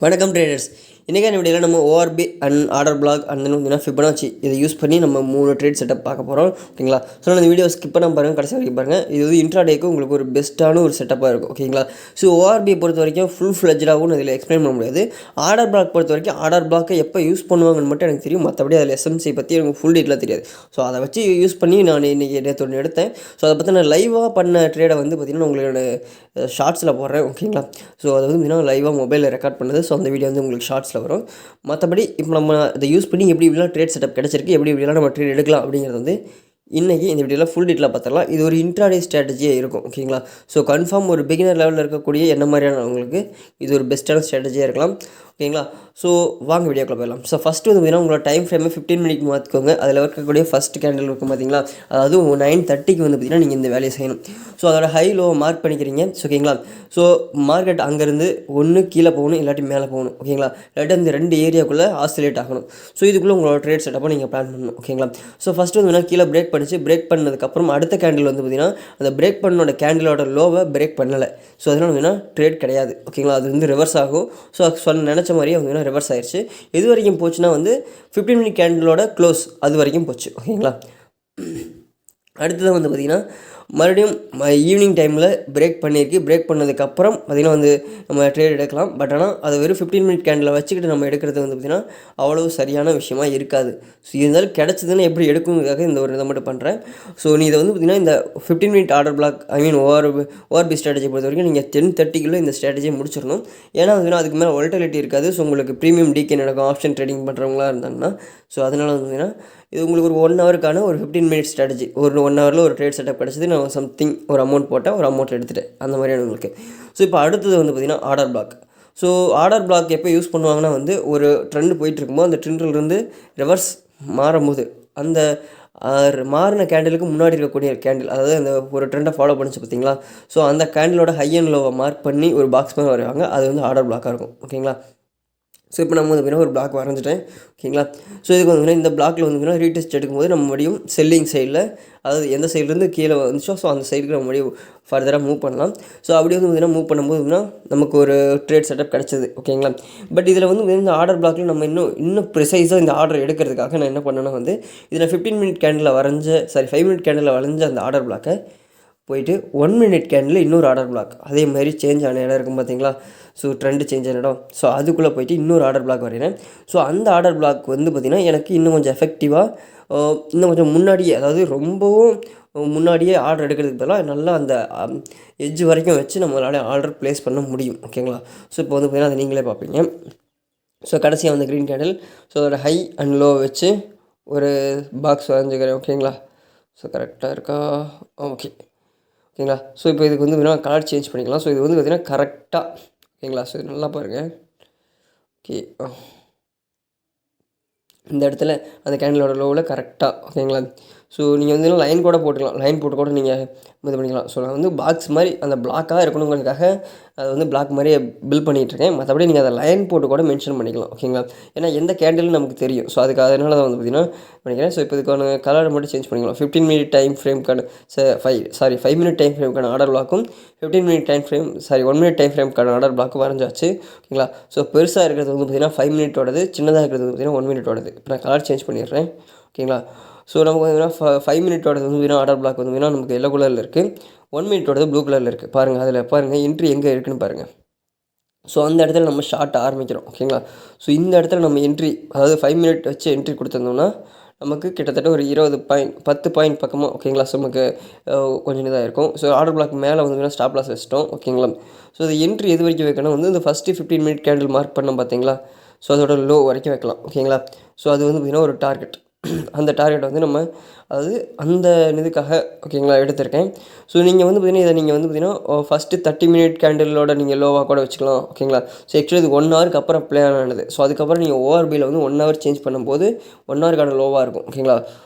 வணக்கம் ட்ரேடர்ஸ். இன்றைக்கான வீடியோவில் நம்ம ORP and order black and வந்து ஃபிபனாச்சி இதை யூஸ் பண்ணி நம்ம 3 ட்ரேட் செட்டப் பார்க்க போகிறோம். ஓகேங்களா? ஸோ இந்த வீடியோ ஸ்கிப் பண்ண பாருங்கள், கடைசி வரைக்கும் பாருங்கள். இது வந்து இன்ட்ராடேக்கு உங்களுக்கு ஒரு பெஸ்ட்டான ஒரு செட்டப்பாக இருக்கும். ஓகேங்களா? ஸோ ஓஆர்பியை பொறுத்த வரைக்கும் ஃபுல் ஃப்ளெஜ்டாகவும் இதில் எக்ஸ்பிளைன் பண்ண முடியாது. ஆர்டர் பிளாக் பொறுத்த வரைக்கும் ஆர்டர் பிளாக்கை எப்போ யூஸ் பண்ணுவாங்கன்னு மட்டும் எனக்கு தெரியும். மற்றபடி அதில் எஸ்எம்சி பற்றி எனக்கு ஃபுல் டீட்டெயிலாக தெரியாது. ஸோ அதை வச்சு யூஸ் பண்ணி நான் இன்றைக்கி நேற்று ஒன்று எடுத்தேன். ஸோ அதை பற்றி நான் லைவாக பண்ண ட்ரேடை வந்து பார்த்திங்கன்னா உங்களோட ஷார்ட்ஸில் போடுறேன். ஓகேங்களா? ஸோ அதை வந்து பார்த்திங்கன்னா லைவாக மொபைலில் ரெக்கார்ட் பண்ணது. ஸோ அந்த வீடியோ வந்து உங்களுக்கு ஷார்ட்ஸில் வரும். மற்றபடி இப்போ நம்ம இதை யூஸ் பண்ணி எப்படி இப்படிலாம் ட்ரேட் செட்டப் கிடச்சிருக்கு, எப்படி இப்படிலாம் நம்ம ட்ரேட் எடுக்கலாம் அப்படிங்கிறது வந்து இன்றைக்கி இந்த வீடியோவில் ஃபுல் டீட்டெயிலாக பார்த்துடலாம். இது ஒரு இன்ட்ராடே ஸ்ட்ராட்டஜியாக இருக்கும். ஓகேங்களா? ஸோ கன்ஃபார்ம் ஒரு பிகினர் லெவலில் இருக்கக்கூடிய என்ன மாதிரியானவங்களுக்கு இது ஒரு பெஸ்ட்டான ஸ்ட்ராட்டஜியாக இருக்கலாம். ஓகேங்களா? ஸோ வாங்க வீடியோக்குள்ள போயிடலாம். ஸோ ஃபஸ்ட்டு வந்து பார்த்திங்கன்னா உங்களோட டைம் ஃப்ரேமை 15 மினிட் மாற்றிக்கோங்க. அதில் இருக்கக்கூடிய ஃபஸ்ட் கேண்டில் இருக்கும் பார்த்தீங்களா, அதாவது 9:30க்கு வந்து பார்த்திங்கன்னா நீங்கள் இந்த வேலையை செய்யணும். ஸோ அதோட ஹை லோ மார்க் பண்ணிக்கிறீங்க. ஓகேங்களா? ஸோ மார்க்கெட் அங்கேருந்து ஒன்று கீழே போகணும், இல்லாட்டி மேலே போகணும். ஓகேங்களா? இல்லாட்டி இந்த 2 ஏரியாக்குள்ளே ஆசிலேட் ஆகணும். ஸோ இதுக்குள்ளே உங்களோட ட்ரேட் செட்டப்பை நீங்கள் பிளான் பண்ணணும். ஓகேங்களா? ஸோ ஃபஸ்ட்டு வந்து கீழே பிரேக் பிரேக் பண்ணதுக்கப்புறம் அடுத்த கேண்டில் வந்து பார்த்திங்கன்னா அந்த பிரேக் பண்ணோட கேண்டிலோட லோவை பிரேக் பண்ணலை. ஸோ அதனால் வந்து ட்ரேட் கிடையாது. ஓகேங்களா? அது வந்து ரிவர்ஸ் ஆகும். ஸோ நினச்ச மாதிரியே வந்து ரிவர்ஸ் ஆயிடுச்சு. எது வரைக்கும் போச்சுன்னா வந்து 15 மினிட் கேண்டிலோட க்ளோஸ் அது வரைக்கும் போச்சு. ஓகேங்களா? அடுத்தது வந்து பார்த்திங்கன்னா மறுபடியும் ஈவினிங் டைமில் பிரேக் பண்ணியிருக்கு. பிரேக் பண்ணதுக்கப்புறம் பார்த்திங்கன்னா வந்து நம்ம ட்ரேட் எடுக்கலாம். பட் ஆனால் அது வெறும் 15 மினிட் கேண்டில் வச்சுக்கிட்டு நம்ம எடுக்கிறது வந்து பார்த்திங்கன்னா அவ்வளோ சரியான விஷயமா இருக்காது. ஸோ இருந்தாலும் கிடச்சதுன்னு எப்படி எடுக்குங்கிறதுக்காக இந்த ஒரு இதை மட்டும் பண்ணுறேன். ஸோ நீ இதை வந்து பார்த்திங்கன்னா இந்த 15 minute order black ORP strategy பொறுத்த வரைக்கும் நீங்கள் 10:30க்குள்ளே இந்த ஸ்ட்ராட்டஜியை முடிச்சிடணும். ஏன்னா வந்து அதுக்கு மேலே வாலட்டிலிட்டி இருக்காது. ஸோ உங்களுக்கு ப்ரீமியம் டிகே நடக்கும், ஆப்ஷன் ட்ரேடிங் பண்ணுறவங்களா இருந்தாங்கன்னா. ஸோ அதனால் வந்து பார்த்திங்கன்னா இது உங்களுக்கு ஒரு 1 ஹவருக்கான ஒரு 15 மினிட் ஸ்ட்ராட்டஜி. ஒரு 1 ஹவரில் ஒரு ட்ரேட் செட்டப் கிடச்சிது. நான் சம்திங் ஒரு அமௌண்ட் போட்டேன், ஒரு அமௌண்ட் எடுத்துகிட்டேன், அந்த மாதிரியான உங்களுக்கு. ஸோ இப்போ அடுத்தது வந்து பார்த்திங்கன்னா order black. So order black எப்போ யூஸ் பண்ணுவாங்கன்னா வந்து ஒரு ட்ரெண்ட் போயிட்டு இருக்கும்போது அந்த ட்ரெண்டிலிருந்து ரிவர்ஸ் மாறும்போது அந்த மாறின கேண்டிலுக்கு முன்னாடி இருக்கக்கூடிய கேண்டில், அதாவது அந்த ஒரு ட்ரெண்டை ஃபாலோ பண்ணிச்சு பார்த்தீங்களா. ஸோ அந்த கேண்டிலோட ஹை அண்ட் லோவை மார்க் பண்ணி ஒரு பாக்ஸ் மாதிரி வரைவாங்க. அது வந்து ஆர்டர் பிளாக்காக இருக்கும். ஓகேங்களா? ஸோ இப்போ நம்ம வந்து ஒரு பிளாக் வரைஞ்சிட்டேன். ஓகேங்களா? ஸோ இதுக்கு வந்து இந்த பிளாக்கில் வந்து ரீடெஸ்ட் எடுக்கும்போது நம்ம மறுபடியும் செல்லிங் சைடில், அதாவது எந்த சைட்லேருந்து கீழே வந்துச்சோ ஸோ அந்த சைடுக்கு நம்ம மறுபடியும் ஃபர்தராக மூவ் பண்ணலாம். ஸோ அப்படி வந்து மூவ் பண்ணும்போது நமக்கு ஒரு ட்ரேட் செட்டப் கிடச்சிது. ஓகேங்களா? பட் இதில் வந்து இந்த ஆர்டர் பிளாக்கில் நம்ம இன்னும் ப்ரிசைஸாக இந்த ஆர்டர் எடுக்கிறதுக்காக நான் என்ன பண்ணேன்னா வந்து இதில் 15 மினிட் கேண்டில் 5 மினிட் கேண்டில் வரைஞ்ச அந்த ஆர்டர் பிளாக்கை போயிட்டு 1 மினிட் கேண்டில் இன்னொரு ஆர்டர் பிளாக் அதே மாதிரி சேஞ்ச் ஆன இடம் இருக்கும் பார்த்தீங்களா. ஸோ ட்ரெண்டு சேஞ்ச் ஆன இடம். ஸோ அதுக்குள்ளே போயிட்டு இன்னொரு ஆர்டர் பிளாக் வரைகிறேன். ஸோ அந்த ஆர்டர் பிளாக் வந்து பார்த்திங்கன்னா எனக்கு இன்னும் கொஞ்சம் எஃபெக்டிவாக, இன்னும் கொஞ்சம் முன்னாடியே, அதாவது ரொம்பவும் முன்னாடியே ஆர்டர் எடுக்கிறதுக்கு பதிலாக நல்லா அந்த எட்ஜ் வரைக்கும் வச்சு நம்மளால் ஆர்டர் ப்ளேஸ் பண்ண முடியும். ஓகேங்களா? ஸோ இப்போ வந்து பார்த்திங்கன்னா அதை நீங்களே பார்ப்பீங்க. ஸோ கடைசியாக வந்து க்ரீன் கேண்டில். ஸோ அதோட ஹை அண்ட் லோ வச்சு ஒரு பாக்ஸ் வரைஞ்சிக்கிறேன். ஓகேங்களா? ஸோ கரெக்டாக இருக்கா? ஓகே. ஓகேங்களா? ஸோ இப்போ இதுக்கு வந்து கலர் சேஞ்ச் பண்ணிக்கலாம். ஸோ இது வந்து பார்த்திங்கன்னா கரெக்டாக. ஓகேங்களா? ஸோ நல்லா பாருங்கள். ஓகே, இந்த இடத்துல அந்த கேண்டிலோட லோவில் கரெக்டாக. ஓகேங்களா? ஸோ நீங்கள் வந்து லைன் கூட போட்டுக்கலாம். லைன் போட்டு கூட நீங்கள் இது பண்ணிக்கலாம். ஸோ நான் வந்து பாக்ஸ் மாதிரி அந்த பிளாக்காக இருக்கணுங்கிறதுக்காக அதை வந்து பிளாக் மாதிரியே பில் பண்ணிகிட்ருக்கேன். மற்றபடி நீங்கள் அதை லைன் போட்டு கூட மென்ஷன் பண்ணிக்கலாம். ஓகேங்களா? ஏன்னா எந்த கேண்டில்னு நமக்கு தெரியும். ஸோ அதனால தான் வந்து பார்த்திங்கன்னா பண்ணிக்கிறேன். ஸோ இப்போ இதுக்கான கலரை மட்டும் சேஞ்ச் பண்ணிக்கலாம். 15 மினிட் டைம் ஃப்ரேம்க்கான 5 மினிட் டைம் ஃப்ரேம்க்கான ஆர்டர் பிளாக்கும் 15 minute time frame 1 minute time ஃப்ரேம்க்கான ஆர்டர் பிளாக்கும் வரைஞ்சாச்சு. ஓகேங்களா? ஸோ பெருசாக இருக்கிறது வந்து பார்த்திங்கன்னா 5 மினிட்டோடது, சின்னதாக இருக்கிறது வந்து பார்த்திங்கன்னா 1 மினிட்டோடது. இப்போ நான் கலர் சேஞ்ச் பண்ணிடுறேன். ஓகேங்களா? ஸோ நமக்கு வந்து 5 மினிட்டோடது வந்து ஆர்டர் பிளாக் வந்து நமக்கு எல்லோ கலரில் இருக்குது. 1 மினிட்டோடது ப்ளூ கலரில் இருக்குது. பாருங்கள், அதில் பாருங்கள் என்ட்ரி எங்கே இருக்குதுன்னு பாருங்கள். ஸோ அந்த இடத்துல நம்ம ஷார்ட் ஆரம்பிக்கிறோம். ஓகேங்களா? ஸோ இந்த இடத்துல நம்ம என்ட்ரி, அதாவது 5 மினிட் வச்சு என்ட்ரி கொடுத்துருந்தோம்னா நமக்கு கிட்டத்தட்ட ஒரு 10 பாயிண்ட் பக்கமாக. ஓகேங்களா? ஸோ நமக்கு கொஞ்சம் இதாக இருக்கும். ஸோ ஆர்டர் பிளாக் மேலே வந்து ஸ்டாப் லாஸ் வச்சிட்டோம். ஓகேங்களா? ஸோ இது என்ட்ரி எது வரைக்கும் வைக்கணும் வந்து இந்த ஃபஸ்ட்டு 15 மினிட் கேண்டில் மார்க் பண்ணோம் பார்த்தீங்களா. ஸோ அதோட லோ வரைக்கும் வைக்கலாம். ஓகேங்களா? ஸோ அது வந்து பார்த்திங்கன்னா ஒரு டார்கெட். அந்த டார்கெட் வந்து நம்ம, அதாவது அந்த இதுக்காக ஓகேங்களா எடுத்திருக்கேன். ஸோ நீங்கள் வந்து பார்த்திங்கன்னா இதை நீங்கள் வந்து பார்த்திங்கன்னா ஃபஸ்ட்டு 30 மினிட் கேண்டிலோட நீங்கள் லோவாக கூட வச்சுக்கலாம். ஓகேங்களா? ஸோ ஆக்சுவலி இது 1 ஹவருக்கு அப்புறம் ப்ளே ஆனது. ஸோ அதுக்கப்புறம் நீங்கள் ஓஆர்பியில் வந்து 1 ஹவர் சேஞ்ச் பண்ணும்போது 1 ஹவருக்கான லோவாக இருக்கும். ஓகேங்களா?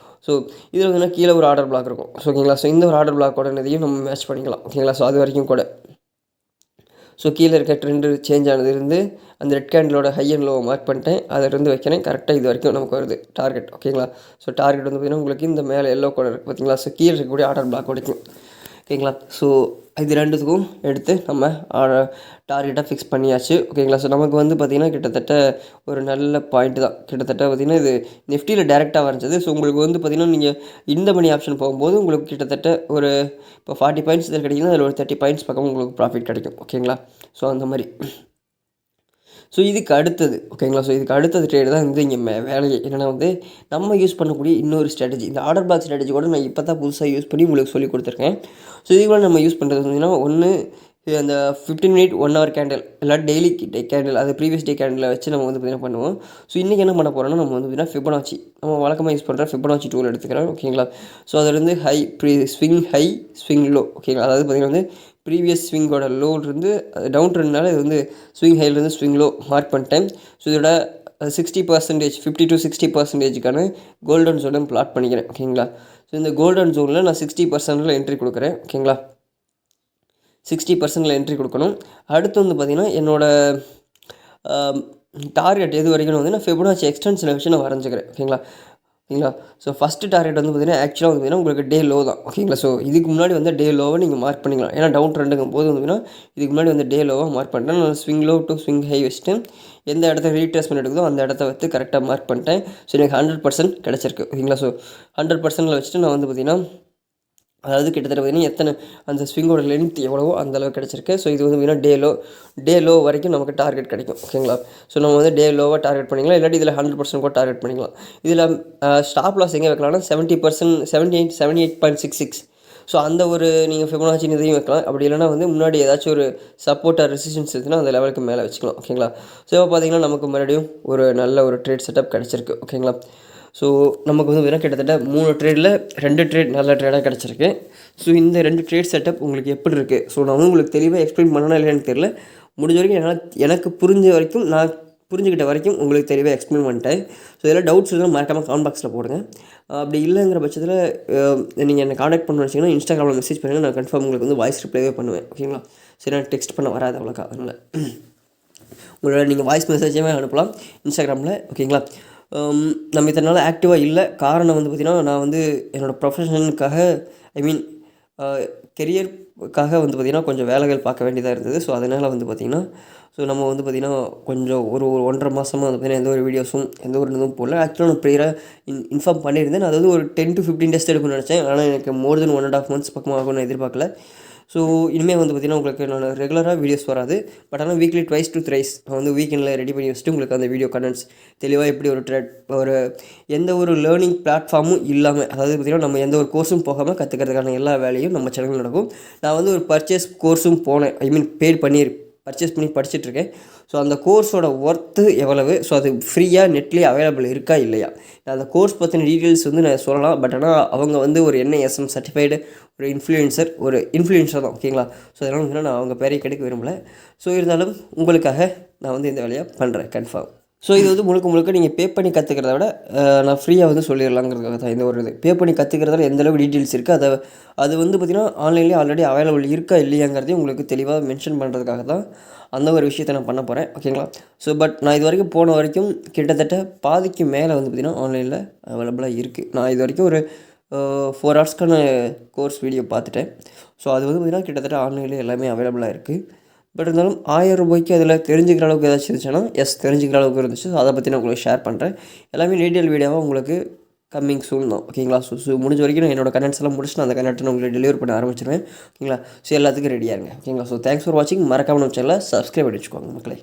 ஸோ இதில் வந்து கீழே ஒரு ஆர்டர் பிளாக் இருக்கும். ஸோ ஓகேங்களா? ஸோ இந்த ஒரு ஆர்டர் பிளாக்கோட இதையும் நம்ம மேட்ச் பண்ணிக்கலாம். ஓகேங்களா? ஸோ அது வரைக்கும் கூட. ஸோ கீழே இருக்க ட்ரெண்டு சேஞ்ச் ஆனதுலேருந்து அந்த ரெட் கேண்டிலோட ஹை அண்ட் லோவை மார்க் பண்ணிட்டேன். அதிலிருந்து வைக்கிறேன். கரெக்டாக இது வரைக்கும் நமக்கு வருது டார்கெட். ஓகேங்களா? ஸோ டார்கெட் வந்து பார்த்திங்கன்னா உங்களுக்கு இந்த மேலே எல்லோ கூட இருக்குது பார்த்தீங்களா. ஸோ கீழே இருக்கக்கூடிய ஆர்டர் பிளாக் வரைக்கும். ஓகேங்களா? ஸோ இது ரெண்டுத்துக்கும் எடுத்து நம்ம டார்கெட்டாக ஃபிக்ஸ் பண்ணியாச்சு. ஓகேங்களா? ஸோ நமக்கு வந்து பார்த்திங்கன்னா கிட்டத்தட்ட ஒரு நல்ல பாயிண்ட் தான். கிட்டத்தட்ட பார்த்திங்கன்னா இது நிஃப்டியில் டேரெக்டாக வரைஞ்சது. ஸோ உங்களுக்கு வந்து பார்த்திங்கன்னா நீங்கள் இந்த மணி ஆப்ஷன் போகும்போது உங்களுக்கு கிட்டத்தட்ட ஒரு இப்போ 40 பாயிண்ட்ஸ் இதில் கிடைக்குன்னா அதில் ஒரு 30 பாயிண்ட்ஸ் பக்கம் உங்களுக்கு ப்ராஃபிட் கிடைக்கும். ஓகேங்களா? ஸோ அந்த மாதிரி. ஸோ இதுக்கு அடுத்தது ஓகேங்களா? ஸோ இதுக்கு அடுத்தது ட்ரேடு தான் வந்து இங்கே வேலையை என்னென்னா வந்து நம்ம யூஸ் பண்ணக்கூடிய இன்னொரு ஸ்ட்ராட்டஜி. இந்த ஆர்டர் பிளாக் ஸ்ட்ராட்டஜி கூட நான் இப்போ தான் புதுசாக யூஸ் பண்ணி உங்களுக்கு சொல்லி கொடுத்துருக்கேன். ஸோ இது கூட நம்ம யூஸ் பண்ணுறது வந்துன்னா ஒன்று அந்த 15 மினிட் 1 ஹவர் கேண்டில் இல்லை டெய்லி கேண்டில் அது ப்ரீவியஸ் டே கேண்டில் வச்சு நம்ம வந்து பார்த்திங்கன்னா பண்ணுவோம். ஸோ இன்றைக்கி என்ன பண்ண போகிறோம்னா நம்ம வந்து பார்த்திங்கன்னா ஃபிபனாச்சி நம்ம வழக்கமாக யூஸ் பண்ணுற ஃபிபனாச்சி டூல் எடுத்துக்கிறோம். ஓகேங்களா? ஸோ அதிலிருந்து ஸ்விங் லோ. ஓகேங்களா? அதாவது பார்த்திங்கன்னா வந்து ப்ரீவியஸ் ஸ்விங்கோட லோவிலிருந்து டவுன் ட்ரெண்ட்னால இது வந்து ஸ்விங் ஹைலேருந்து ஸ்விங் லோ மார்க் பண்ணிட்டேன். ஸோ இதோட 60% 50 to 60%க்கான கோல்டன் ஜோனை பிளாட் பண்ணிக்கிறேன். ஓகேங்களா? ஸோ இந்த கோல்டன் ஜோனில் நான் 60%ல் என்ட்ரி கொடுக்குறேன். ஓகேங்களா? 60%ல் என்ட்ரி கொடுக்கணும். அடுத்து வந்து பார்த்திங்கன்னா என்னோடய டார்கெட் எது வரைக்கும் வந்து நான் ஃபிபனாச்சி எக்ஸ்டென்ஷனை வச்சு நான் வரைஞ்சிக்கிறேன். ஓகேங்களா? ஸோ ஃபஸ்ட்டு டார்கெட் வந்து பார்த்திங்கன்னா ஆக்சுவலாக வந்து பார்த்திங்கன்னா உங்களுக்கு டே லோ தான். ஓகேங்களா? ஸோ இதுக்கு முன்னாடி வந்து டே லோவை நீங்கள் மார்க் பண்ணிக்கலாம். ஏன்னா டவுன் ட்ரெண்டுங்கும் போது வந்து பார்த்திங்கன்னா இதுக்கு முன்னாடி வந்து டே லோவாக மார்க் பண்ணிட்டேன். நான் swing low to swing high வச்சுட்டு எந்த இடத்த ரீட்ரேஸ்மெண்ட் எடுக்குதோ அந்த இடத்த வந்து கரெக்டாக மார்க் பண்ணிட்டேன். ஸோ எனக்கு 100% கிடச்சிருக்கு. ஓகேங்களா? ஸோ 100%ல் வச்சுட்டு நான் வந்து பார்த்திங்கன்னா அதாவது கிட்டத்தட்ட பார்த்திங்கன்னா எத்தனை அந்த ஸ்விங்கோட லென்த் எவ்வளவோ அந்தளவு கிடச்சிருக்கு. ஸோ இது வந்து பார்த்திங்கன்னா டே லோ வரைக்கும் நமக்கு டார்கெட் கிடைக்கும். ஓகேங்களா? ஸோ நம்ம வந்து டே லோவாக டார்கெட் பண்ணிக்கலாம். இல்லாட்டி இதில் 100% கூட டார்கெட் பண்ணிக்கலாம். இதில் ஸ்டாப் லாஸ் எங்கே வைக்கலாம்னா 78.66. ஸோ அந்த ஒரு நீங்கள் ஃபிபனாச்சி இதையும் வைக்கலாம். அப்படி இல்லைனா வந்து முன்னாடி ஏதாச்சும் ஒரு சப்போர்ட்டாக ரெசிஸ்டன்ஸ் இருக்குன்னா அந்த லெவலுக்கு மேலே வச்சுக்கலாம். ஓகேங்களா? ஸோ இப்போ பார்த்திங்கன்னா நமக்கு மறுபடியும் ஒரு நல்ல ஒரு ட்ரேட் செட்டப் கிடச்சிருக்கு. ஓகேங்களா? ஸோ நமக்கு வந்து வேணால் கிட்டத்தட்ட 3 ட்ரேடில் 2 ட்ரேட் நல்ல ட்ரேடாக கிடச்சிருக்கு. ஸோ இந்த 2 ட்ரேட் செட்டப் உங்களுக்கு எப்படி இருக்குது? ஸோ நான் வந்து உங்களுக்கு தெளிவாக எக்ஸ்பிளைன் பண்ணணும் இல்லைன்னு தெரியல. முடிஞ்ச வரைக்கும் எனக்கு புரிஞ்ச வரைக்கும் நான் புரிஞ்சுக்கிட்ட வரைக்கும் உங்களுக்கு தெளிவாக எக்ஸ்பிளைன் பண்ணிட்டேன். ஸோ இதெல்லாம் டவுட்ஸ் இருந்தால் மறக்காமல் கமெண்ட் பாக்ஸில் போடுங்க. அப்படி இல்லைங்கிற பட்சத்தில் நீங்கள் என்னை காண்டாக்ட் பண்ண வச்சிங்கன்னா இன்ஸ்டாகிராமில் மெசேஜ் பண்ணுங்கள். நான் கன்ஃபார்ம் உங்களுக்கு வந்து வாய்ஸ் ரிப்ளைவே பண்ணுவேன். ஓகேங்களா? சரி, நான் டெக்ஸ்ட் பண்ண வராது அவ்வளோக்கா. அதனால் உங்களோட நீங்கள் வாய்ஸ் மெசேஜாகவே அனுப்பலாம் இன்ஸ்டாகிராமில். ஓகேங்களா? நம்ம இத்தனை நாள் ஆக்டிவாக இல்லை. காரணம் வந்து பார்த்திங்கன்னா நான் வந்து என்னோடய ப்ரொஃபஷனுக்காக கெரியருக்காக வந்து பார்த்திங்கன்னா கொஞ்சம் வேலைகள் பார்க்க வேண்டியதாக இருந்தது. ஸோ அதனால் வந்து பார்த்திங்கன்னா நம்ம வந்து பார்த்திங்கன்னா கொஞ்சம் ஒரு 1.5 மாதமாக வந்து பார்த்திங்கன்னா எந்த ஒரு வீடியோஸும் எந்த ஒரு இதுவும் போடல. ஆக்சுவலாக நான் ப்ரீயராக இன்ஃபார்ம் பண்ணியிருந்தேன். அதாவது ஒரு 10 to 15 days எடுக்கும்னு நினச்சேன். ஆனால் எனக்கு மோர் தென் 1.5 months பக்கமாக ஆகும்னு நான் எதிர்பார்க்கல. ஸோ இனிமேல் வந்து பார்த்திங்கன்னா உங்களுக்கு நான் ரெகுலராக வீடியோஸ் வராது. பட் ஆனால் வீக்லி 2 to 3 நான் வந்து வீக்கெண்டில் ரெடி பண்ணி வச்சுட்டு உங்களுக்கு அந்த வீடியோ கண்டென்ட்ஸ் தெளிவாக எப்படி ஒரு எந்த ஒரு லேர்னிங் பிளாட்ஃபார்மும் இல்லாமல், அதாவது பார்த்திங்கன்னா நம்ம எந்த ஒரு கோர்ஸும் போகாமல் கற்றுக்கிறதுக்கான எல்லா வேலையும் நம்ம சேனலில் நடக்கும். நான் வந்து ஒரு பர்ச்சேஸ் கோர்ஸும் போனேன். பெய்ட் பண்ணி பர்ச்சேஸ் பண்ணி படிச்சுட்ருக்கேன். ஸோ அந்த கோர்ஸோட ஒர்த்து எவ்வளவு, ஸோ அது ஃப்ரீயாக நெட்லேயே அவைலபிள் இருக்கா இல்லையா, நான் அந்த கோர்ஸ் பற்றின டீட்டெயில்ஸ் வந்து நான் சொல்லலாம். பட் ஆனால் அவங்க வந்து ஒரு NISM சர்டிஃபைடு ஒரு இன்ஃப்ளூயன்சர் தான். ஓகேங்களா? ஸோ அதனால் வந்து நான் அவங்க பேரை கெடுக்க விரும்பலை. ஸோ இருந்தாலும் உங்களுக்காக நான் வந்து இந்த வேலையை பண்ணுறேன் கன்ஃபார்ம். ஸோ இது வந்து முழுக்க நீங்கள் பே பண்ணி கற்றுக்கிறத விட நான் ஃப்ரீயாக வந்து சொல்லிடலாங்கிறதுக்காக தான் இந்த ஒரு இது. பே பண்ணி கற்றுக்கிறதால எந்தளவு டீட்டெயில்ஸ் இருக்குது அது வந்து பார்த்திங்கன்னா ஆன்லைன்லேயே ஆல்ரெடி அவைலபிள் இருக்கா இல்லையாங்கிறதையும் உங்களுக்கு தெளிவாக மென்ஷன் பண்ணுறதுக்காக தான் அந்த ஒரு விஷயத்தை நான் பண்ண போகிறேன். ஓகேங்களா? ஸோ பட் நான் இது வரைக்கும் போன வரைக்கும் கிட்டத்தட்ட பாதிக்கு மேலே வந்து பார்த்திங்கன்னா ஆன்லைனில் அவைலபிளாக இருக்குது. நான் இது வரைக்கும் ஒரு 4 hours கோர்ஸ் வீடியோ பார்த்துட்டேன். ஸோ அது வந்து பார்த்திங்கன்னா கிட்டத்தட்ட ஆன்லைனில் எல்லாமே அவைலபிளாக இருக்குது. பட் இருந்தாலும் 1000 ரூபாய்க்கு அதில் தெரிஞ்சுக்கிற அளவுக்கு ஏதாச்சும் இருந்துச்சுன்னா தெரிஞ்சுக்கிற அளவுக்கு இருந்துச்சு. ஸோ அதை பற்றி நான் உங்களுக்கு ஷேர் பண்ணுறேன். எல்லாமே டீட்டெயில் வீடியோவாக உங்களுக்கு கம்மிங் சூன் தான். ஓகேங்களா? ஸோ முடிஞ்ச வரைக்கும் நான் என்னோட கண்டென்ட்ஸ் எல்லாம் முடிச்சு நான் அந்த கண்டென்ட்டை உங்களுக்கு டெலிவரி பண்ண ஆரம்பிச்சிருவேன். ஓகேங்களா? ஸோ எல்லாத்துக்கும் ரெடியாக இருங்க. ஓகேங்களா? ஸோ தேங்க்ஸ் ஃபார் வாட்சிங். மறக்காமல் நம்ம சேனலை சப்ஸ்கிரைப் பண்ணி வச்சுக்கோங்க மக்களே.